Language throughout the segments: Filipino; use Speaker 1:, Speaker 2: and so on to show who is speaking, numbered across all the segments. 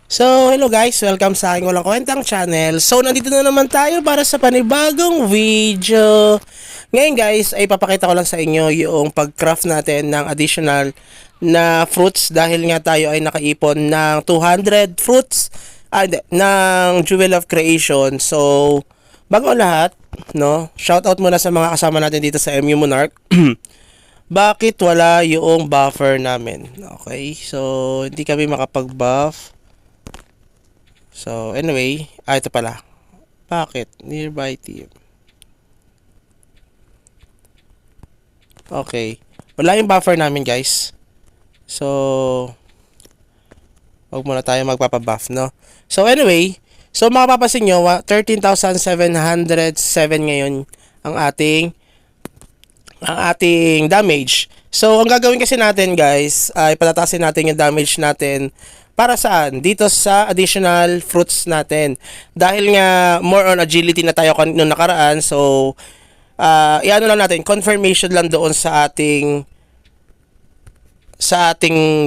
Speaker 1: So, hello guys, welcome sa aking walang kwentang channel. So, nandito na naman tayo para sa panibagong video. Ngayon guys, ay papakita ko lang sa inyo yung pag-craft natin ng additional na fruits dahil nga tayo ay nakaipon ng 200 fruits ng Jewel of Creation. So, bago ang lahat, no, shoutout muna sa mga kasama natin dito sa MU Monarch. Bakit wala yung buffer namin? Okay, so hindi kami makapag-buff. So, anyway, ito pala. Bakit? Nearby team. Okay. Wala yung buffer namin, guys. So, huwag muna tayo magpapabuff, no? So, anyway, so makapapansin nyo, 13,707 ngayon ang ating damage. So, ang gagawin kasi natin, guys, ay patatasin natin yung damage natin. Para saan? Dito sa additional fruits natin. Dahil nga more on agility na tayo nung nakaraan. So, iano lang natin, confirmation lang doon sa ating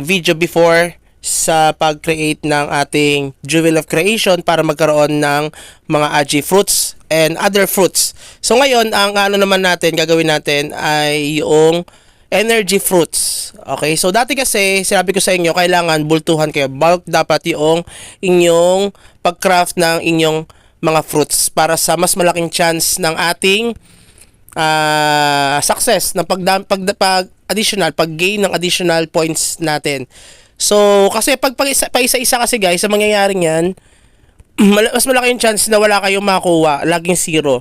Speaker 1: video before sa pag-create ng ating Jewel of Creation para magkaroon ng mga agi fruits and other fruits. So, ngayon, ang ano naman natin, gagawin natin ay yung energy fruits. Okay, so dati kasi sinabi ko sa inyo kailangan bultuhan kayo, bulk dapat yung inyong pag-craft ng inyong mga fruits para sa mas malaking chance ng ating success ng pag-gain ng additional points natin. So kasi pag isa-isa kasi guys, sa mangyayaring yan, mas malaking chance na wala kayong makuha, laging zero.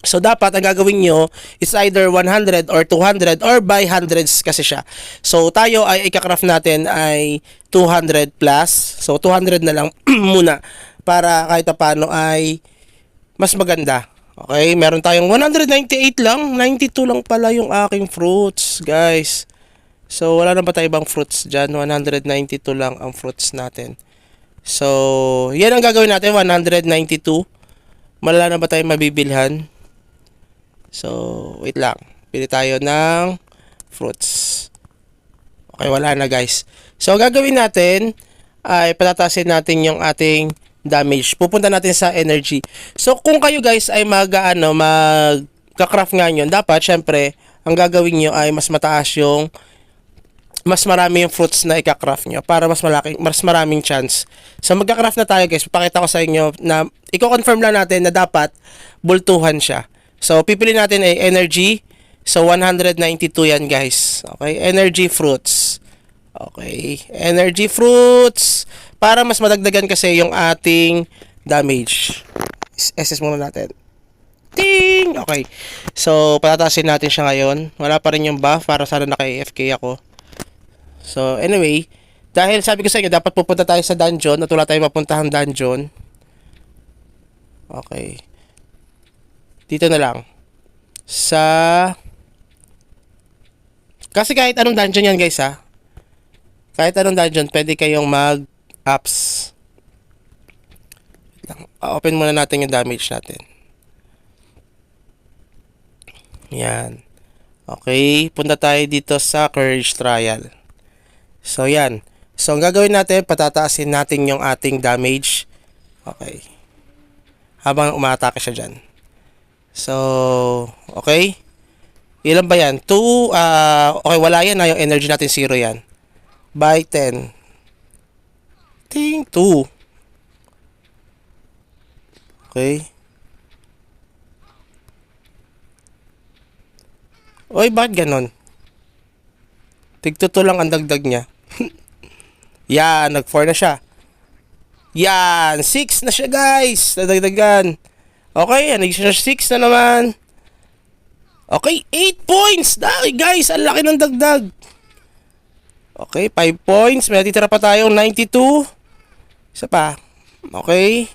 Speaker 1: So, dapat ang gagawin nyo is either 100 or 200 or by hundreds kasi siya. So, tayo ay ika-craft natin ay 200 plus. So, 200 na lang muna para kahit paano ay mas maganda. Okay, meron tayong 198 lang. 92 lang pala yung aking fruits, guys. So, wala na ba tayo ibang fruits dyan? 192 lang ang fruits natin. So, yan ang gagawin natin, 192. Malala na ba tayo mabibilhan? So, wait lang. Pili tayo ng fruits. Okay, wala na guys. So, gagawin natin ay patatasin natin yung ating damage. Pupunta natin sa energy. So, kung kayo guys ay magka-craft nga nyo, dapat syempre, ang gagawin nyo ay mas mataas yung mas marami yung fruits na ika-craft nyo para mas maraming chance. So, magka-craft na tayo guys. Papakita ko sa inyo na i-confirm lang natin na dapat bultuhan siya. So, pipili natin ay energy. So, 192 yan, guys. Okay, energy fruits. Okay, energy fruits. Para mas madagdagan kasi yung ating damage. SS muna natin. Ting! Okay. So, patatasin natin siya ngayon. Wala pa rin yung buff para sana naka-AFK ako. So, anyway, dahil sabi ko sa inyo, dapat pupunta tayo sa dungeon at wala tayong mapuntahang dungeon. Okay. Dito na lang. Kasi kahit anong dungeon yan guys ha. Kahit anong dungeon, pwede kayong mag-ups. Open muna natin yung damage natin. Yan. Okay. Punta tayo dito sa Courage Trial. So yan. So ang gagawin natin, patataasin natin yung ating damage. Okay. Habang umatake siya dyan. So, okay. Ilan ba yan? 2, okay, wala yan na yung energy natin, 0 yan. By 10. Ting, 2. Okay. Oy, bakit ganon? Tig-2 lang ang dagdag niya. Yan, nag-4 na siya. Yan, 6 na siya guys. Nadagdagan. Okay, naging 6 na naman. Okay, 8 points. Dahil guys, ang laki ng dagdag. Okay, 5 points. May natitira pa tayong 92. Isa pa. Okay.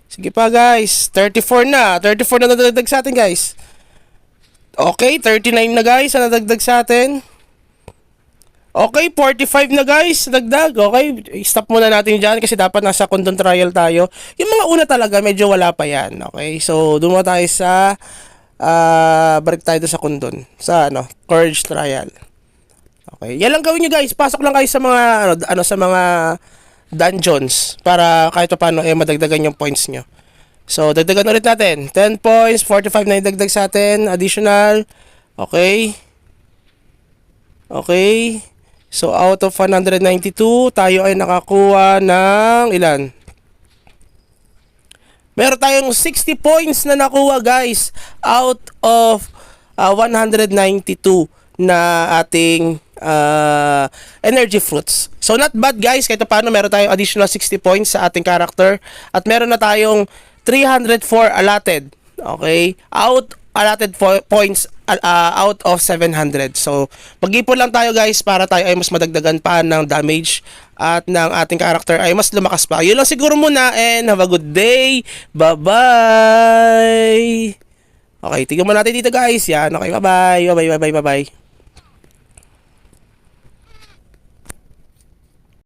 Speaker 1: Sige pa guys. 34 na. 34 na nadagdag sa atin guys. Okay, 39 na guys ang nadagdag sa atin. Okay, 45 na guys, dagdag. Okay, stop muna natin dyan kasi dapat nasa condon trial tayo. Yung mga una talaga, medyo wala pa yan. Okay, so doon tayo sa, balik tayo sa condon. Sa courage trial. Okay, yan lang gawin nyo guys. Pasok lang kayo sa mga, sa mga dungeons para kahit pa paano madagdagan yung points nyo. So, dagdagan ulit natin. 10 points, 45 na idagdag sa atin, additional. Okay. Okay. So, out of 192, tayo ay nakakuha ng ilan? Meron tayong 60 points na nakuha, guys, out of 192 na ating energy fruits. So, not bad, guys. Kahit paano, meron tayong additional 60 points sa ating character. At meron na tayong 304 allotted. Okay? Allotted points out of 700. So, mag-ipon lang tayo, guys, para tayo ay mas madagdagan pa ng damage at ng ating character ay mas lumakas pa. Yun lang siguro muna and have a good day. Bye-bye! Okay, tignan mo natin dito, guys. Yan. Okay, bye-bye. Bye-bye, bye-bye, bye-bye.